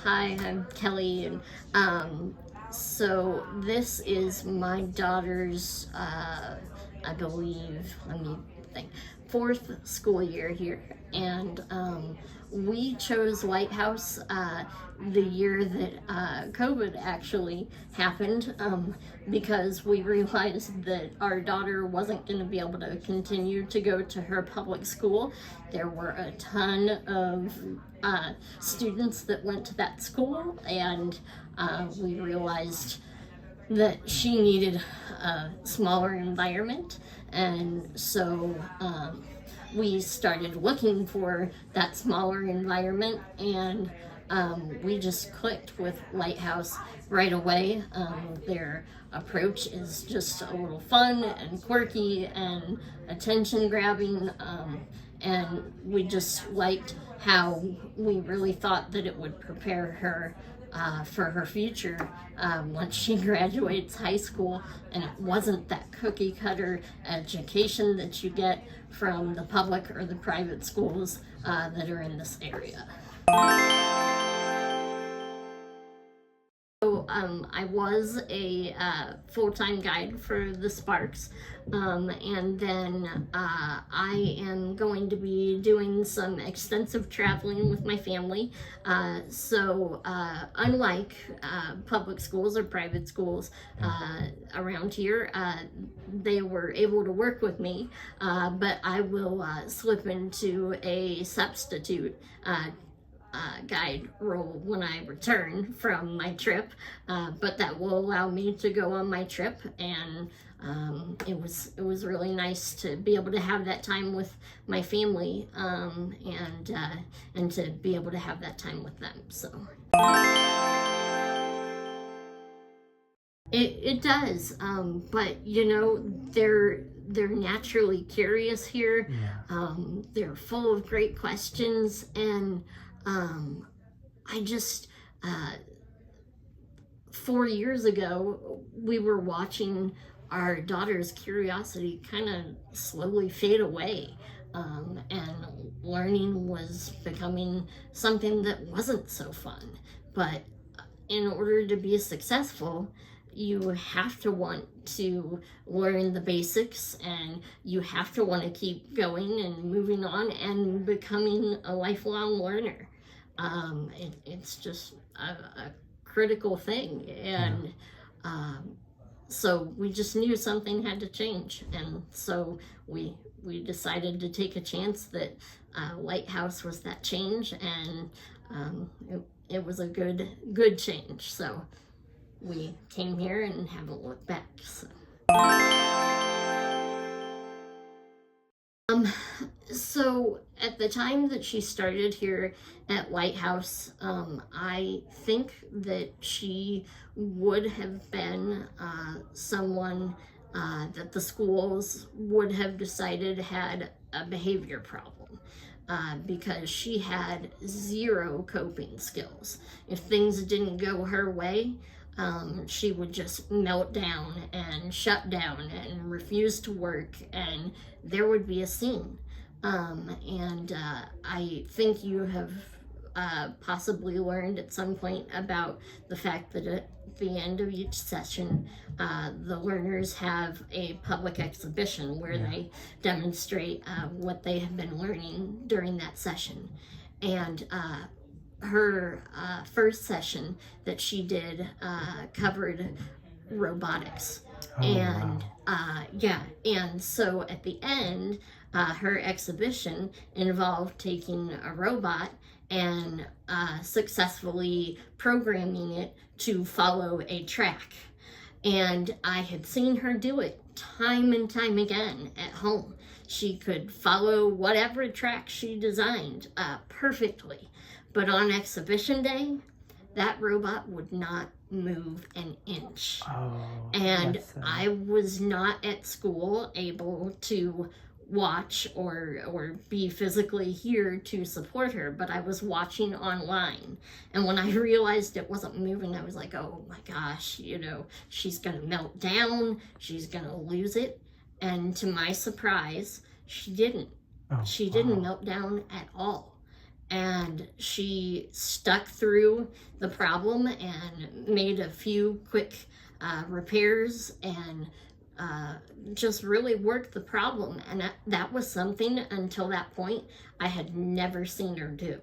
Hi, I'm Kelly, and so this is my daughter's, I believe, let me think, fourth school year here, and we chose Lighthouse the year that COVID actually happened, because we realized that our daughter wasn't going to be able to continue to go to her public school. There were a ton of students that went to that school, and we realized that she needed a smaller environment, and so we started looking for that smaller environment, and we just clicked with Lighthouse right away. Their approach is just a little fun and quirky and attention grabbing, and we just liked how we really thought that it would prepare her for her future once she graduates high school, and it wasn't that cookie cutter education that you get from the public or the private schools that are in this area. So I was a full-time guide for the Sparks, and then I am going to be doing some extensive traveling with my family. So unlike public schools or private schools around here, they were able to work with me, but I will slip into a substitute guide role when I return from my trip, but that will allow me to go on my trip, and it was really nice to be able to have that time with my family, and to be able to have that time with them. So it does, but you know, they're naturally curious here. They're full of great questions, and I just 4 years ago, we were watching our daughter's curiosity kind of slowly fade away, and learning was becoming something that wasn't so fun. But in order to be successful, you have to want to learn the basics, and you have to want to keep going and moving on and becoming a lifelong learner. It's just a critical thing, and so we just knew something had to change, and so we decided to take a chance that Lighthouse was that change, and it was a good change. So we came here and haven't looked back. So at the time that she started here at Lighthouse, I think that she would have been someone that the schools would have decided had a behavior problem. Because she had zero coping skills. If things didn't go her way, she would just melt down and shut down and refuse to work, and there would be a scene. And I think you have possibly learned at some point about the fact that at the end of each session, the learners have a public exhibition where they demonstrate what they have been learning during that session. And her first session that she did covered robotics. And and so at the end, her exhibition involved taking a robot and successfully programming it to follow a track. And I had seen her do it time and time again at home. She could follow whatever track she designed perfectly. But on exhibition day, that robot would not move an inch. And I was not at school able to watch or be physically here to support her, but I was watching online. And when I realized it wasn't moving, I was like, oh my gosh, you know, she's gonna melt down, she's gonna lose it. And to my surprise, she didn't. She didn't melt down at all. and she stuck through the problem and made a few quick repairs and just really worked the problem. And that was something, until that point, I had never seen her do.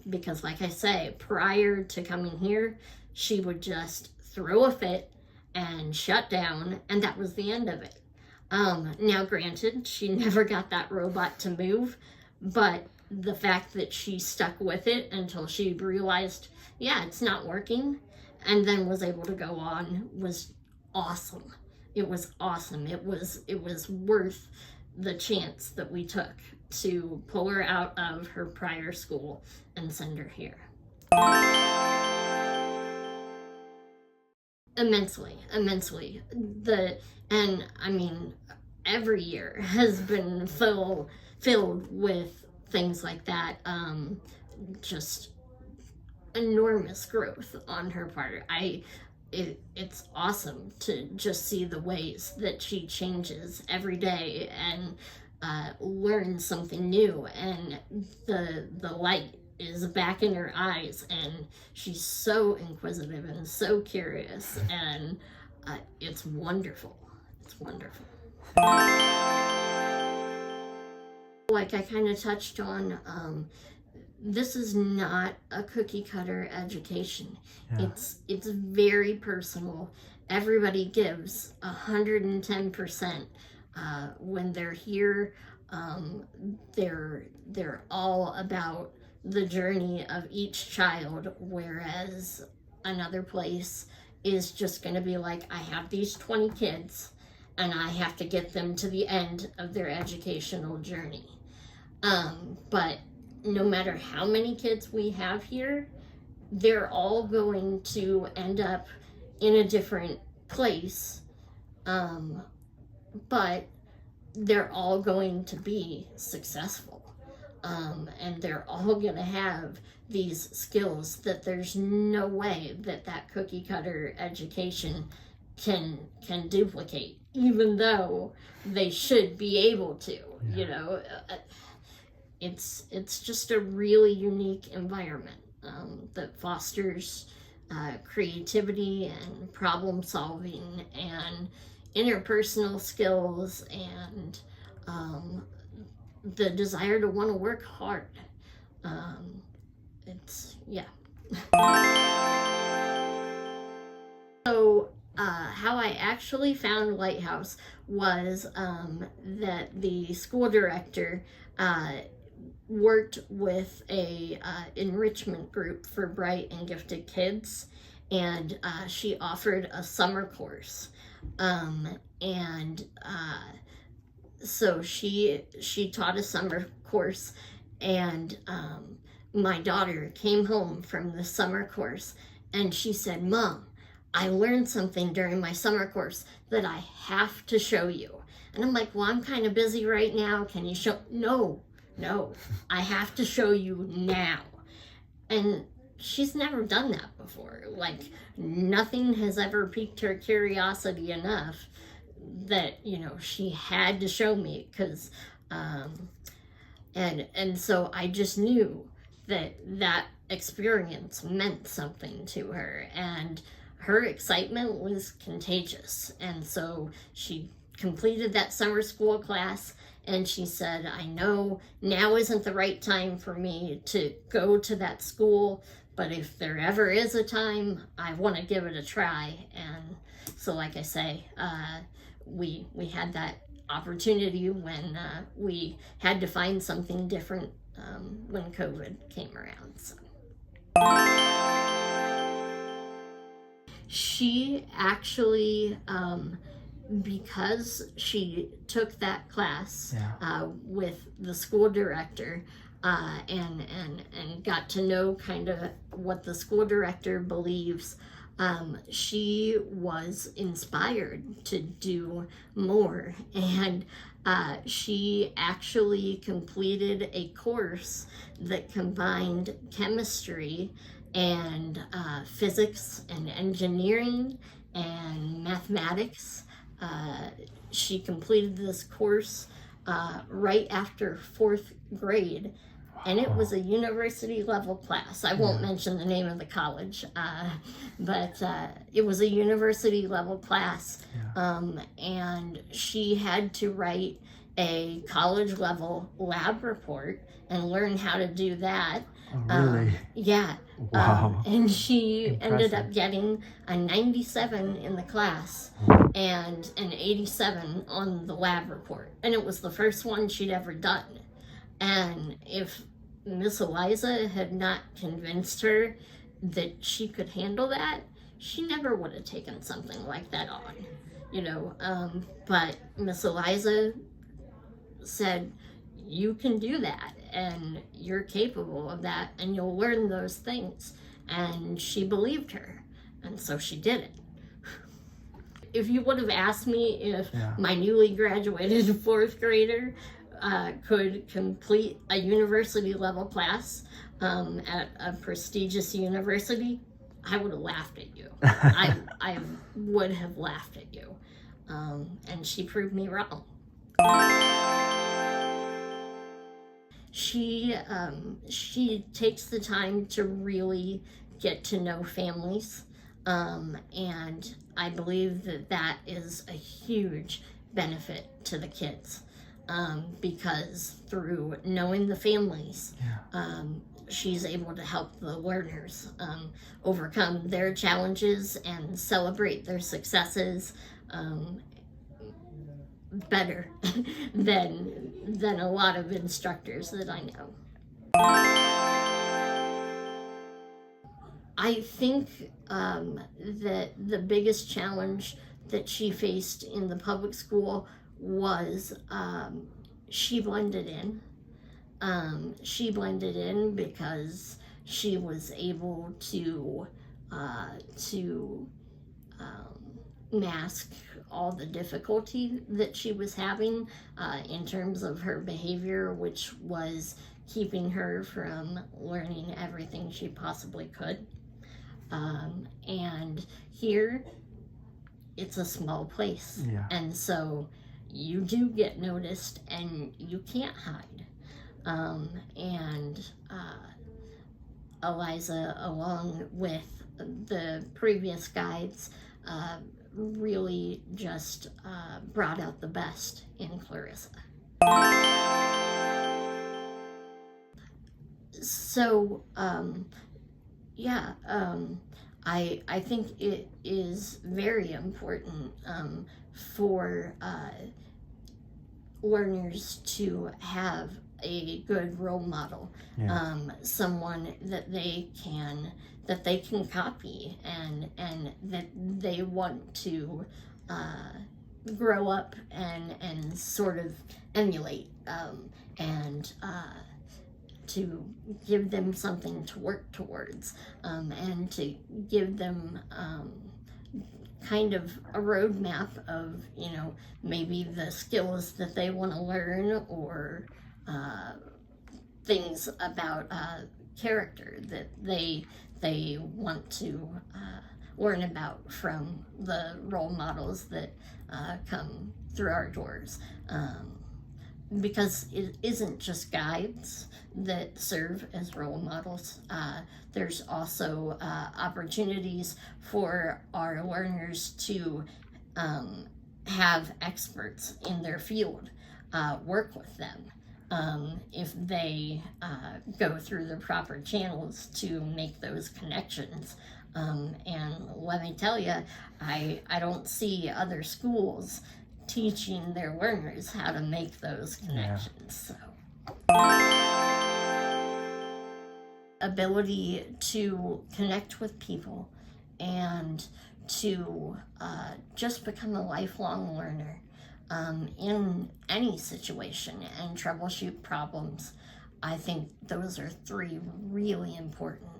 Because like I say, prior to coming here, she would just throw a fit and shut down, and that was the end of it. Now granted, she never got that robot to move, but the fact that she stuck with it until she realized, yeah, it's not working, and then was able to go on, was awesome. It was awesome. It was worth the chance that we took to pull her out of her prior school and send her here. Immensely. And I mean, every year has been filled with things like that. Just enormous growth on her part. It's awesome to just see the ways that she changes every day and learns something new, and the light is back in her eyes, and she's so inquisitive and so curious, and it's wonderful. It's wonderful. Like I kind of touched on, this is not a cookie cutter education. Yeah. It's very personal. Everybody gives 110% when they're here. They're all about the journey of each child, whereas another place is just going to be like, I have these 20 kids and I have to get them to the end of their educational journey. But no matter how many kids we have here, they're all going to end up in a different place, but they're all going to be successful, and they're all going to have these skills that there's no way that cookie cutter education can duplicate, even though they should be able to. Yeah. You know, it's just a really unique environment that fosters creativity and problem solving and interpersonal skills and the desire to want to work hard. Yeah. So how I actually found Lighthouse was that the school director worked with a enrichment group for bright and gifted kids, and she offered a summer course, so she taught a summer course, and my daughter came home from the summer course and she said, Mom, I learned something during my summer course that I have to show you. And I'm like, well, I'm kind of busy right now. Can you show? No, I have to show you now. And she's never done that before. Like, nothing has ever piqued her curiosity enough that, you know, she had to show me, because and so I just knew that experience meant something to her, and her excitement was contagious. And so she completed that summer school class, and she said, I know now isn't the right time for me to go to that school, but if there ever is a time, I want to give it a try. And so, like I say, we had that opportunity when we had to find something different when COVID came around. So she actually, because she took that class with the school director, and got to know kind of what the school director believes, she was inspired to do more, and she actually completed a course that combined chemistry and physics and engineering and mathematics. She completed this course right after 4th grade. and it was a university level class. I won't mention the name of the college, but it was a university level class, and she had to write a college level lab report and learn how to do that. Oh, really? Yeah. Wow. And she Impressive. ended up getting a 97 in the class and an 87 on the lab report. And it was the first one she'd ever done. And if Miss Eliza had not convinced her that she could handle that, she never would have taken something like that on, you know. But Miss Eliza said, you can do that, and you're capable of that, and you'll learn those things. And she believed her, and so she did it. If you would have asked me if my newly graduated 4th grader could complete a university level class at a prestigious university, I would have laughed at you. I would have laughed at you. And she proved me wrong. She takes the time to really get to know families, and I believe that is a huge benefit to the kids, because through knowing the families, she's able to help the learners overcome their challenges and celebrate their successes better than a lot of instructors that I know. I think that the biggest challenge that she faced in the public school was she blended in. She blended in because she was able to mask all the difficulty that she was having in terms of her behavior, which was keeping her from learning everything she possibly could. And here, it's a small place. And so you do get noticed and you can't hide. And Eliza, along with the previous guides, really just brought out the best in Clarissa. So, I think it is very important for learners to have a good role model, someone that they can copy and that they want to grow up and sort of emulate, and to give them something to work towards, and to give them kind of a roadmap of, you know, maybe the skills that they want to learn, or things about character that they want to learn about from the role models that come through our doors. Because it isn't just guides that serve as role models. There's also opportunities for our learners to have experts in their field work with them, if they go through the proper channels to make those connections. And let me tell you, I don't see other schools teaching their learners how to make those connections. So, ability to connect with people and to just become a lifelong learner in any situation and troubleshoot problems. I think those are 3 really important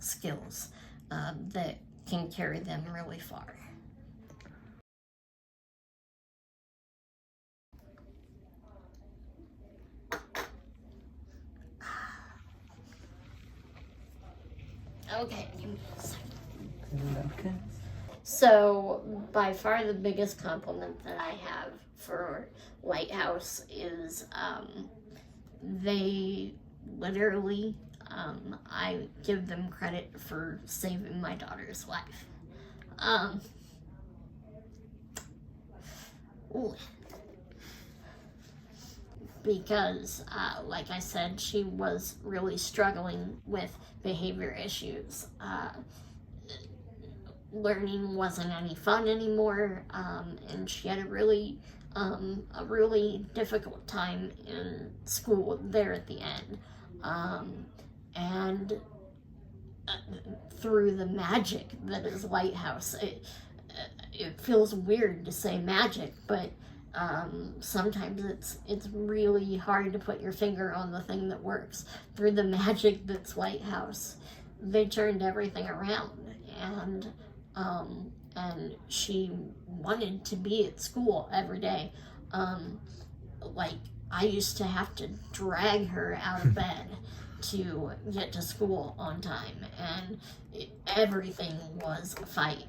skills that can carry them really far. Okay. So, by far the biggest compliment that I have for Lighthouse is they literally, I give them credit for saving my daughter's life. Because, like I said, she was really struggling with behavior issues. Learning wasn't any fun anymore, and she had a really difficult time in school there at the end. And through the magic that is Lighthouse, it feels weird to say magic, but sometimes it's really hard to put your finger on the thing that works. Through the magic that's Lighthouse, they turned everything around, and she wanted to be at school every day. Like, I used to have to drag her out of bed to get to school on time, and everything was a fight.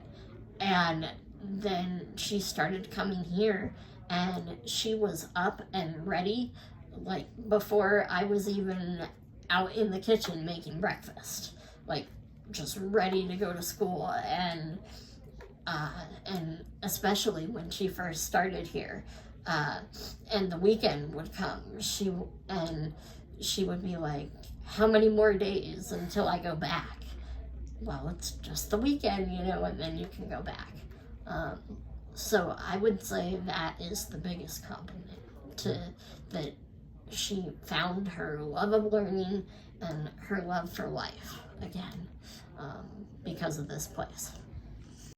And then she started coming here, and she was up and ready, like, before I was even out in the kitchen making breakfast, like, just ready to go to school. And especially when she first started here, and the weekend would come, she would be like, how many more days until I go back? Well, it's just the weekend, and then you can go back. So I would say that is the biggest compliment, that she found her love of learning and her love for life again, because of this place.